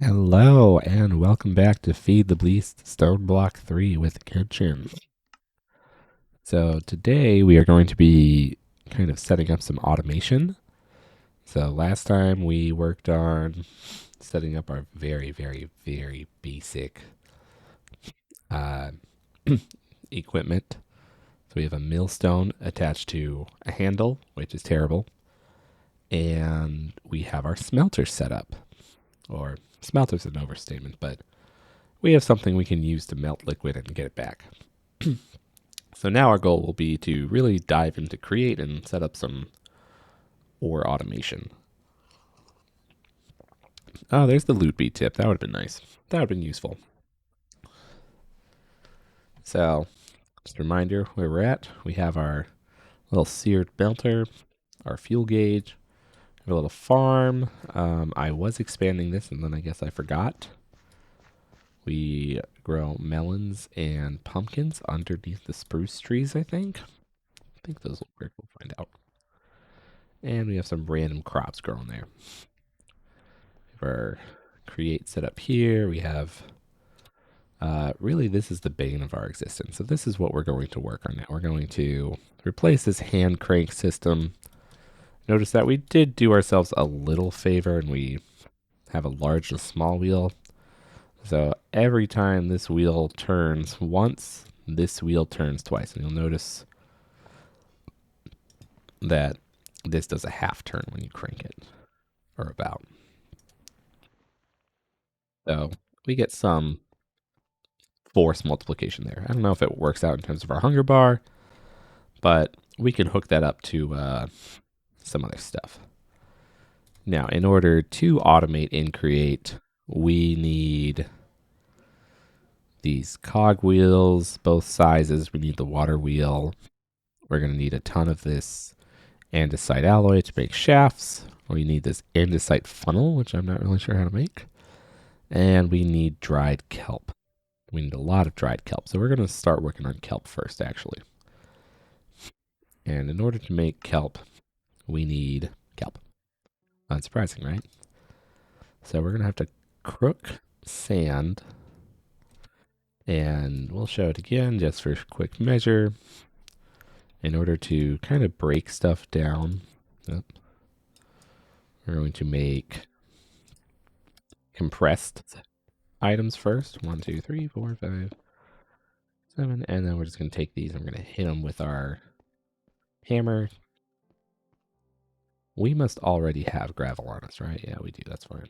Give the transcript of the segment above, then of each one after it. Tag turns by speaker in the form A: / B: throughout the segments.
A: Hello, and welcome back to Feed the Beast Stoneblock 3 with Kitchen. So today we are going to be kind of setting up some automation. So last time we worked on setting up our very basic uh, equipment. So we have a millstone attached to a handle, which is terrible. And we have our smelter set up. Or smelter's an overstatement, but we have something we can use to melt liquid and get it back. So now our goal will be to really dive into Create and set up some ore automation. Oh, there's the loot beat tip. That would have been nice. That would have been useful. So, just a reminder where we're at. We have our little seared melter, our fuel gauge, we have a little farm. I was expanding this and then I guess I forgot. We grow melons and pumpkins underneath the spruce trees, I think. I think those will work. We'll find out. And we have some random crops growing there. Our create set up here. We have really this is the bane of our existence. So this is what we're going to work on now. We're going to replace this hand crank system. Notice that we did do ourselves a little favor and we have a large and small wheel. So every time this wheel turns once, this wheel turns twice. And you'll notice that this does a half turn when you crank it, or about. So we get some force multiplication there. I don't know if it works out in terms of our hunger bar, but we can hook that up to some other stuff. Now, in order to automate and create, we need these cog wheels, both sizes. We need the water wheel. We're going to need a ton of this andesite alloy to make shafts. We need this andesite funnel, which I'm not really sure how to make. And we need dried kelp. We need a lot of dried kelp. So we're going to start working on kelp first, actually. And in order to make kelp, we need kelp. Unsurprising, right? So we're going to have to crook sand. And we'll show it again just for quick measure. In order to kind of break stuff down, we're going to make compressed items first. 1, 2, 3, 4, 5, 7. And then we're just going to take these and we're going to hit them with our hammer. We must already have gravel on us, right? Yeah, we do. That's fine.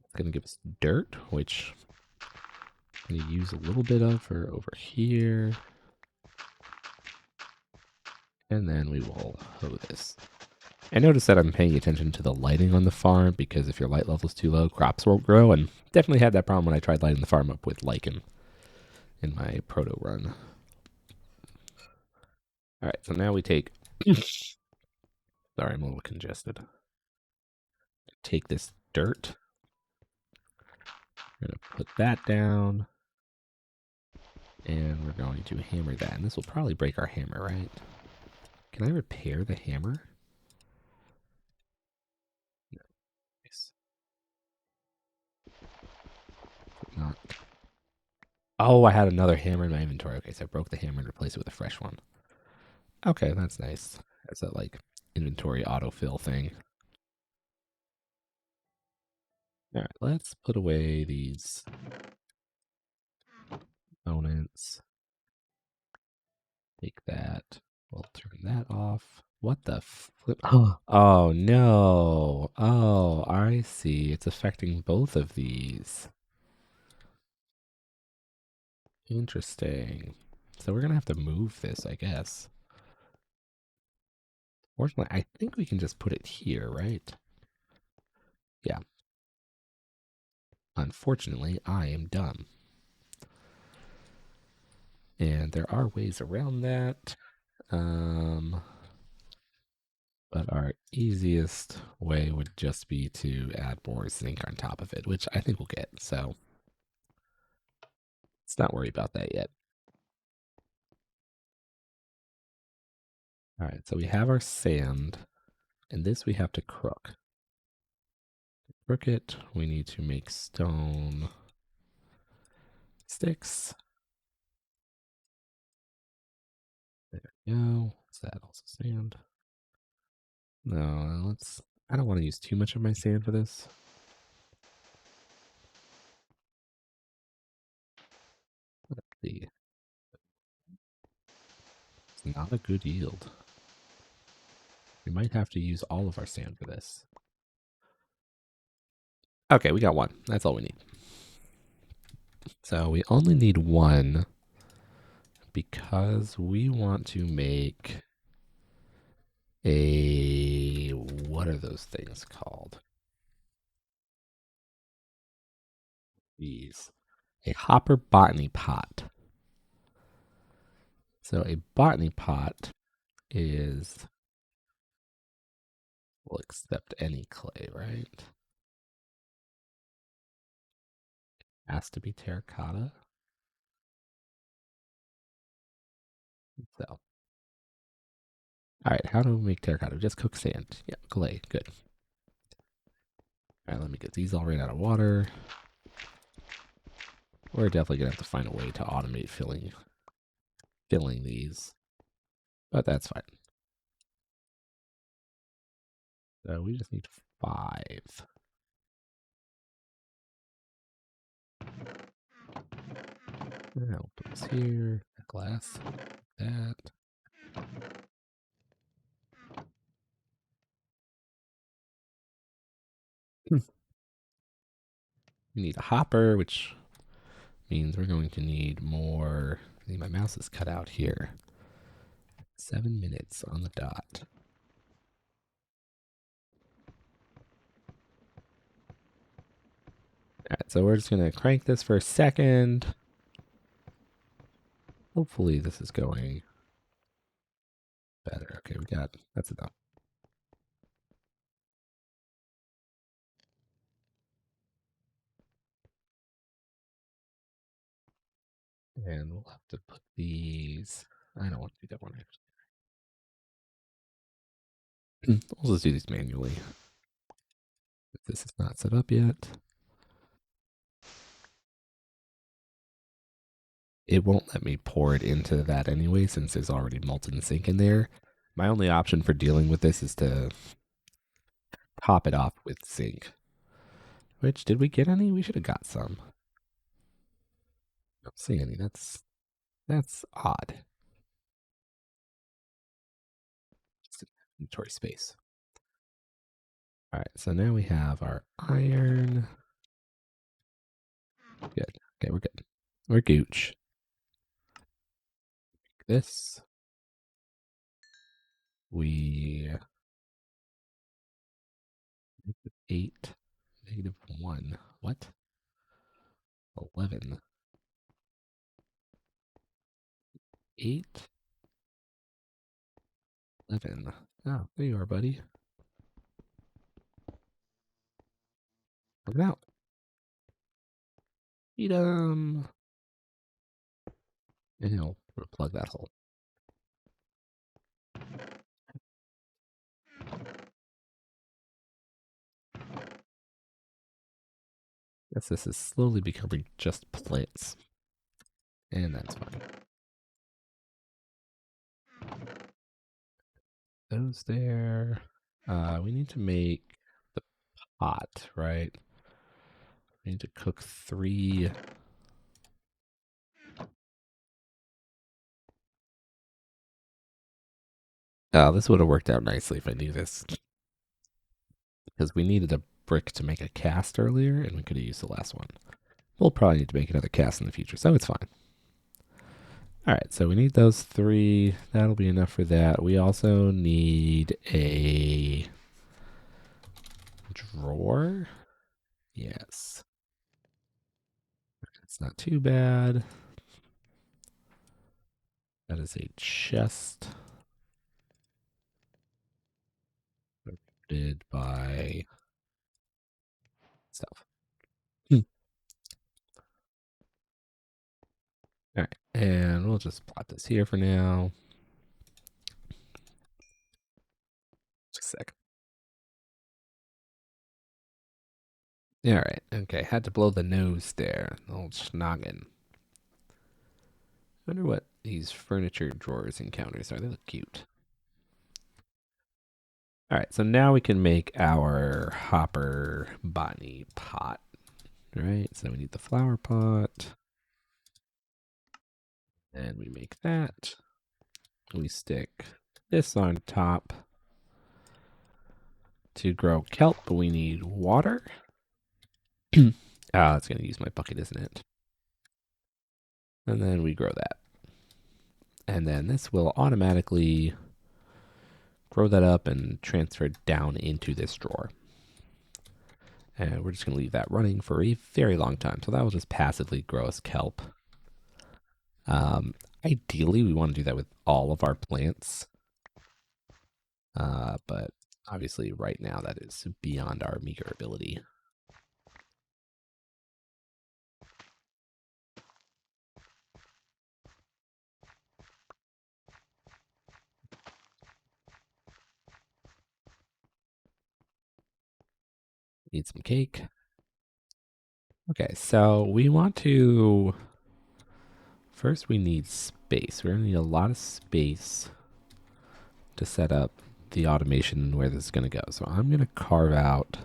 A: It's going to give us dirt, which I'm going to use a little bit of for over here. And then we will hoe this. I notice that I'm paying attention to the lighting on the farm because if your light level is too low, crops won't grow. And definitely had that problem when I tried lighting the farm up with lichen in my proto run. All right, so now we take. Sorry, I'm a little congested. Take this dirt. We're going to put that down. And we're going to hammer that. And this will probably break our hammer, right? Can I repair the hammer? No. Nice. Not. Oh, I had another hammer in my inventory. Okay, so I broke the hammer and replaced it with a fresh one. Okay, that's nice. That's that like inventory autofill thing. All right, let's put away these components. Take that. We'll turn that off. What the flip? Oh no. Oh, I see. It's affecting both of these. Interesting. So we're gonna have to move this, I guess. Fortunately, I think we can just put it here, right? Yeah. Unfortunately, I am dumb. And there are ways around that. But our easiest way would just be to add more zinc on top of it, which I think we'll get. So let's not worry about that yet. All right, so we have our sand, and this we have to crook. To crook it, we need to make stone sticks. There we go. Is that also sand? No, let's. I don't want to use too much of my sand for this. Let's see. It's not a good yield. We might have to use all of our sand for this. Okay, we got one. That's all we need. So we only need one because we want to make a, what are those things called? These. A hopper botany pot. So a botany pot is, will accept any clay, right? Has to be terracotta. So, all right, how do we make terracotta? Just cook sand. Yeah, clay. Good. All right, let me get these all ran out of water. We're definitely gonna have to find a way to automate filling these, but that's fine. So we just need 5. I'll put this here. Glass. That. We need a hopper, which means we're going to need more. My mouse is cut out here. 7 minutes on the dot. All right, so we're just gonna crank this for a second. Hopefully this is going better. Okay, that's enough. And we'll have to put these. I don't want to do that one actually. We'll just do these manually. If this is not set up yet, it won't let me pour it into that anyway since there's already molten zinc in there. My only option for dealing with this is to top it off with zinc. Which, did we get any? We should have got some. Don't see any. That's odd. Just inventory space. All right, so now we have our iron. Good. Okay, we're good. We're gooch. This. We 8, -1. What? 11. 8, 11. Oh, there you are, buddy. Look it out. Eat 'em. And he'll plug that hole. Guess this is slowly becoming just plants. And that's fine. Those there. We need to make the pot, right? We need to cook 3. This would have worked out nicely if I knew this. Because we needed a brick to make a cast earlier, and we could have used the last one. We'll probably need to make another cast in the future, so it's fine. All right, so we need those 3. That'll be enough for that. We also need a drawer. Yes. It's not too bad. That is a chest. Did by stuff. All right, and we'll just plot this here for now. All right. Okay. Had to blow the nose there. Old schnoggin. I wonder what these furniture drawers encounters are. They look cute. All right. So now we can make our hopper botany pot. All right. So we need the flower pot. And we make that. We stick this on top. To grow kelp, we need water. It's going to use my bucket, isn't it? And then we grow that. And then this will automatically grow that up and transfer it down into this drawer. And we're just going to leave that running for a very long time. So that will just passively grow us kelp. Ideally, we want to do that with all of our plants. But obviously, right now, that is beyond our meager ability. Need some cake. Okay, so we want to... First, we need space. We're going to need a lot of space to set up the automation and where this is going to go. So I'm going to carve out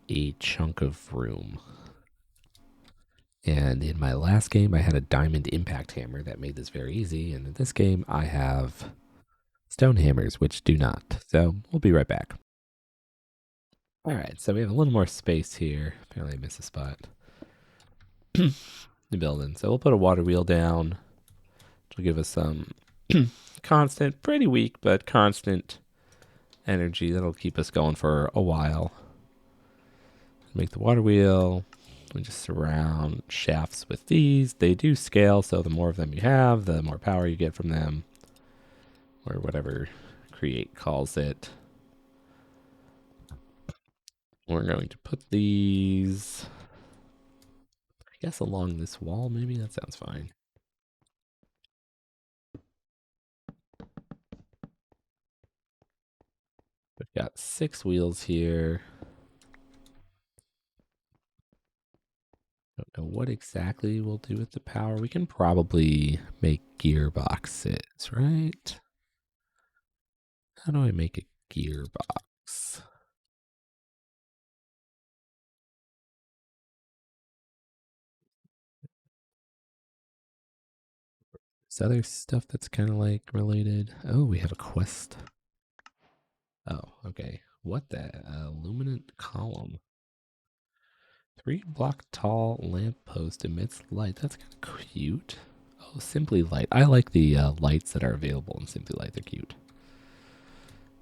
A: a chunk of room. And in my last game, I had a diamond impact hammer that made this very easy. And in this game, I have stone hammers, which do not. So we'll be right back. All right, so we have a little more space here. Apparently I missed a spot. The building. So we'll put a water wheel down, which will give us some constant, pretty weak, but constant energy that'll keep us going for a while. Make the water wheel. We just surround shafts with these. They do scale, so the more of them you have, the more power you get from them, or whatever Create calls it. We're going to put these, I guess, along this wall, maybe? That sounds fine. We've got 6 wheels here. Don't know what exactly we'll do with the power. We can probably make gearboxes, right? How do I make a gearbox? Is other stuff that's kind of like related? Oh, we have a quest. Oh, okay. What the? Luminant column. 3-block tall lamppost emits light. That's kind of cute. Oh, Simply Light. I like the lights that are available in Simply Light. They're cute.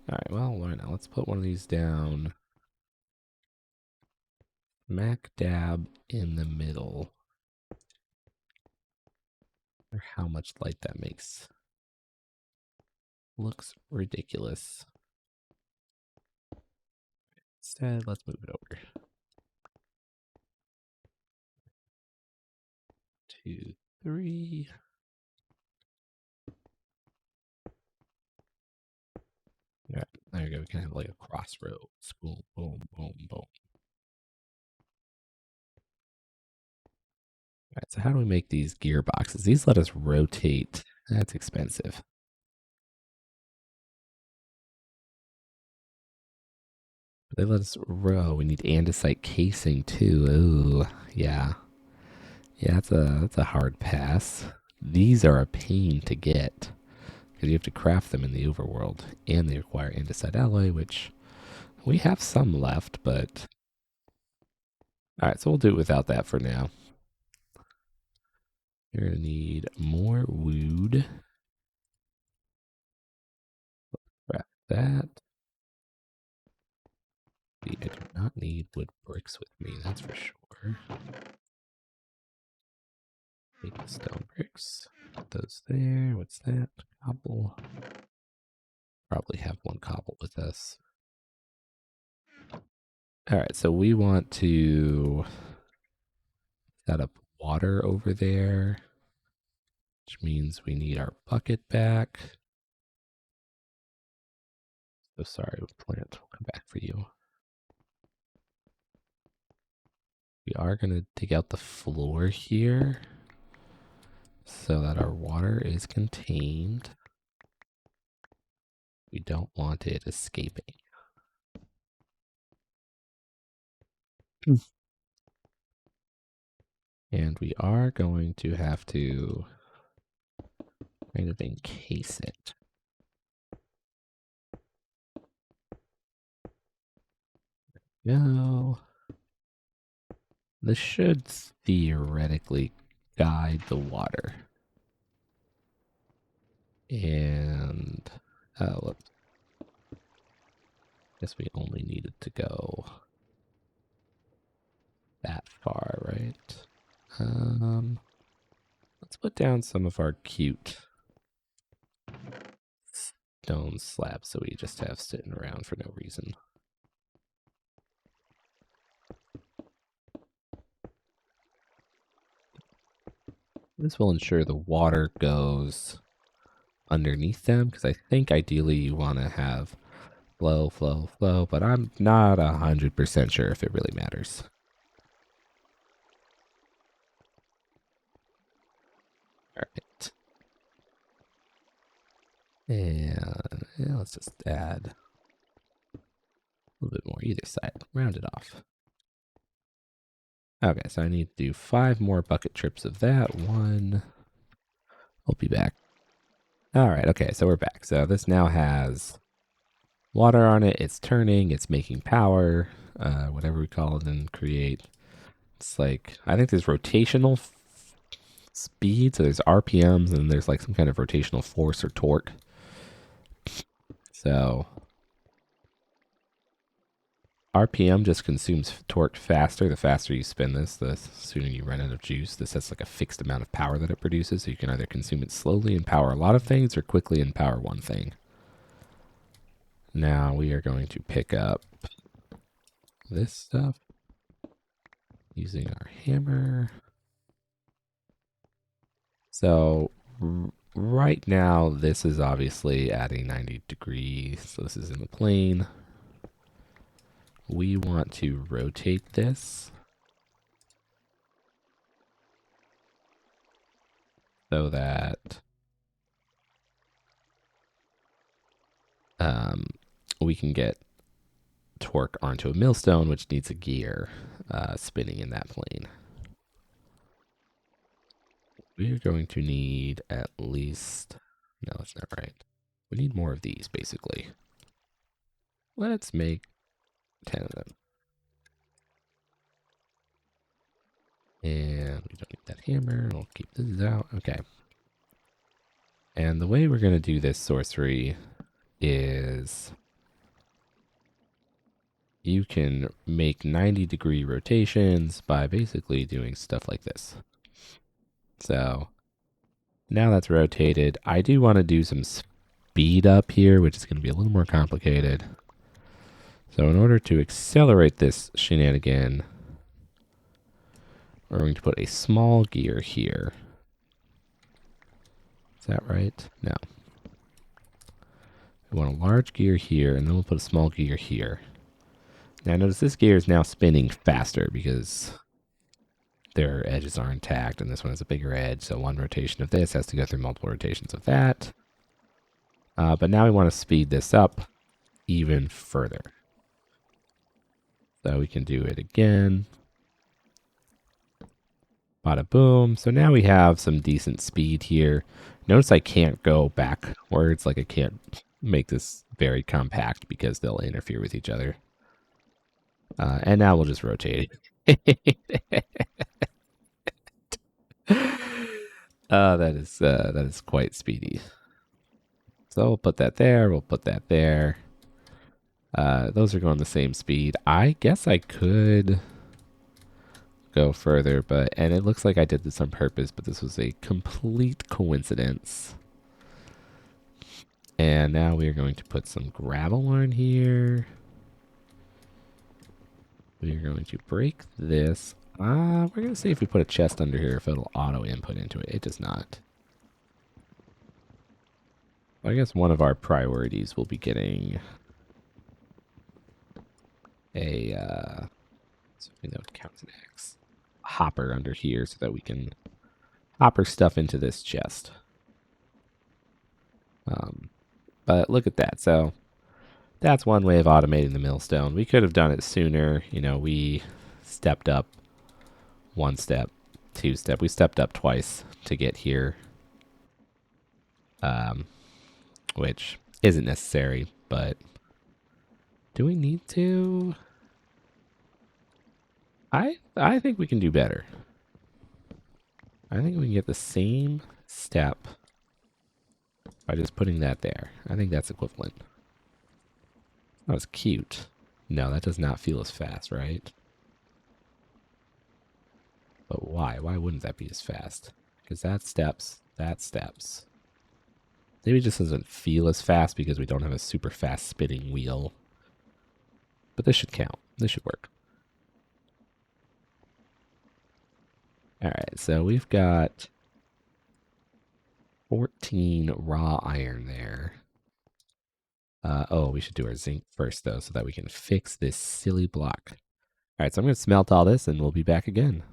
A: All right, well, why not? Let's put one of these down. Smack dab in the middle. I wonder how much light that makes. Looks ridiculous. Instead, let's move it over. 2, 3. Yeah, there you go. We can have like a crossroads. Boom, boom, boom, boom. All right, so how do we make these gearboxes? These let us rotate. That's expensive. But they let us row. We need andesite casing too. Ooh, yeah. Yeah, that's a hard pass. These are a pain to get because you have to craft them in the overworld, and they require andesite alloy, which we have some left, but all right, so we'll do it without that for now. You're gonna need more wood. Craft that. I do not need wood bricks with me, that's for sure. Make the stone bricks. Put those there. What's that? Cobble. Probably have one cobble with us. All right, so we want to set up water over there, which means we need our bucket back. So sorry, plant, we'll come back for you. We are going to dig out the floor here so that our water is contained. We don't want it escaping. And we are going to have to kind of encase it. No. This should theoretically guide the water. And, oh, guess we only needed to go that far, right? Let's put down some of our cute stone slabs so we just have sitting around for no reason. This will ensure the water goes underneath them, because I think ideally you want to have flow, flow, flow, but I'm not 100% sure if it really matters. All right. And yeah, let's just add a little bit more either side. Round it off. Okay, so I need to do 5 more bucket trips of that. 1. We'll be back. All right, okay, so we're back. So this now has water on it. It's turning. It's making power, whatever we call it and create. It's like, I think there's rotational speed. So there's RPMs and there's like some kind of rotational force or torque. So RPM just consumes torque faster. The faster you spin this, the sooner you run out of juice. This has like a fixed amount of power that it produces. So you can either consume it slowly and power a lot of things or quickly and power one thing. Now we are going to pick up this stuff using our hammer. So right now, this is obviously at a 90 degrees. So this is in the plane. We want to rotate this so that we can get torque onto a millstone, which needs a gear spinning in that plane. We're going to need at least, no, that's not right. We need more of these, basically. Let's make 10 of them. And we don't need that hammer. We'll keep this out. Okay. And the way we're going to do this sorcery is you can make 90-degree rotations by basically doing stuff like this. So now that's rotated. I do want to do some speed up here, which is going to be a little more complicated. So in order to accelerate this shenanigan, we're going to put a small gear here. Is that right? No. We want a large gear here, and then we'll put a small gear here. Now notice this gear is now spinning faster because their edges are intact, and this one has a bigger edge, so one rotation of this has to go through multiple rotations of that. But now we want to speed this up even further. So we can do it again. Bada boom. So now we have some decent speed here. Notice I can't go backwards, like I can't make this very compact because they'll interfere with each other. And now we'll just rotate it. That is quite speedy. So we'll put that there. We'll put that there. Those are going the same speed. I guess I could go further, and it looks like I did this on purpose, but this was a complete coincidence. And now we are going to put some gravel on here. We are going to break this. We're going to see if we put a chest under here, if it'll auto input into it. It does not. I guess one of our priorities will be getting a something that would count as an X. hopper under here so that we can hopper stuff into this chest. But look at that. So that's one way of automating the millstone. We could have done it sooner. You know, we stepped up one step, two step. We stepped up twice to get here, which isn't necessary, but do we need to? I think we can do better. I think we can get the same step by just putting that there. I think that's equivalent. That was cute. No, that does not feel as fast, right? But why? Why wouldn't that be as fast? Because that steps. Maybe it just doesn't feel as fast because we don't have a super fast spinning wheel. But this should count. This should work. Alright, so we've got 14 raw iron there. Oh, we should do our zinc first, though, so that we can fix this silly block. Alright, so I'm going to smelt all this, and we'll be back again.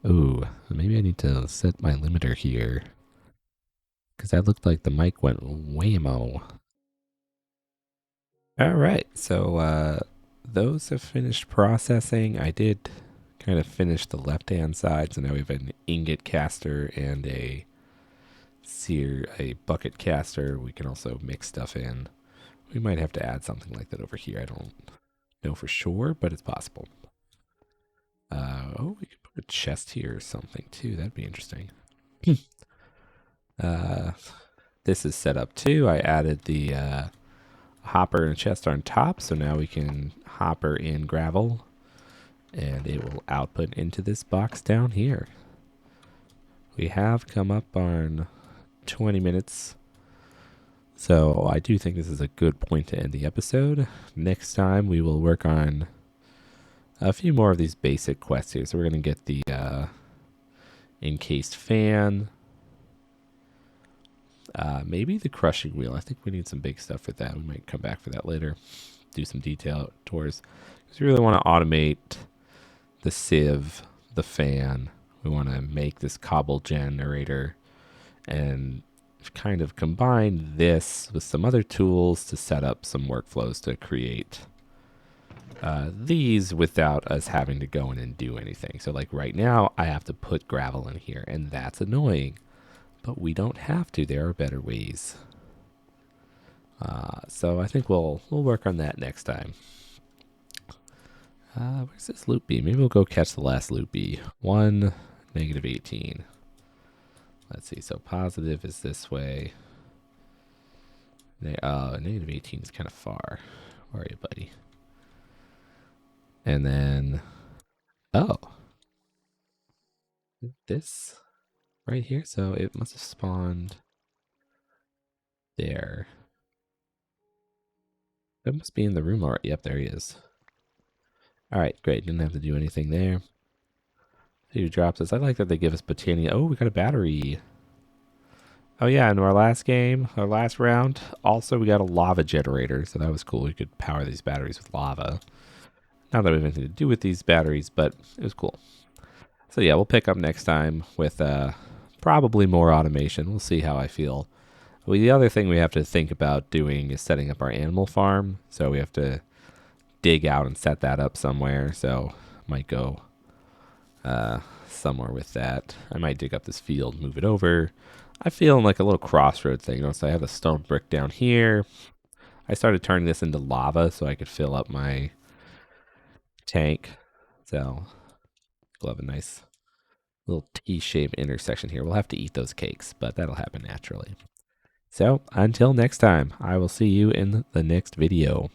A: Ooh, maybe I need to set my limiter here. Because that looked like the mic went whammo. Alright, so those have finished processing. I did kind of finish the left-hand side, so now we have an ingot caster and a bucket caster. We can also mix stuff in. We might have to add something like that over here. I don't know for sure, but it's possible. Oh, we could put a chest here or something too. That'd be interesting. This is set up too. I added the hopper and chest on top, so now we can hopper in gravel, and it will output into this box down here. We have come up on 20 minutes. So I do think this is a good point to end the episode. Next time we will work on a few more of these basic quests here. So we're going to get the encased fan. Maybe the crushing wheel. I think we need some big stuff for that. We might come back for that later. Do some detail tours. Because we really want to automate the sieve, the fan. We want to make this cobble generator and kind of combine this with some other tools to set up some workflows to create these without us having to go in and do anything. So like right now I have to put gravel in here, and that's annoying, but we don't have to. There are better ways. So I think we'll work on that next time. Where's this loot bee? Maybe we'll go catch the last loot bee. 1, -18. Let's see, so positive is this way. -18 is kind of far. Where are you, buddy? And then, oh. This right here, so it must have spawned there. It must be in the room already. Yep, there he is. Alright, great. Didn't have to do anything there. See who drops us. I like that they give us Botania. Oh, we got a battery. Oh yeah, in our last game, our last round, also we got a lava generator, so that was cool. We could power these batteries with lava. Not that we have anything to do with these batteries, but it was cool. So yeah, we'll pick up next time with probably more automation. We'll see how I feel. Well, the other thing we have to think about doing is setting up our animal farm. So we have to dig out and set that up somewhere. So might go somewhere with that. I might dig up this field, move it over. I feel like a little crossroad thing. So I have a stone brick down here. I started turning this into lava so I could fill up my tank. So we'll have a nice little T-shaped intersection here. We'll have to eat those cakes, but that'll happen naturally. So until next time, I will see you in the next video.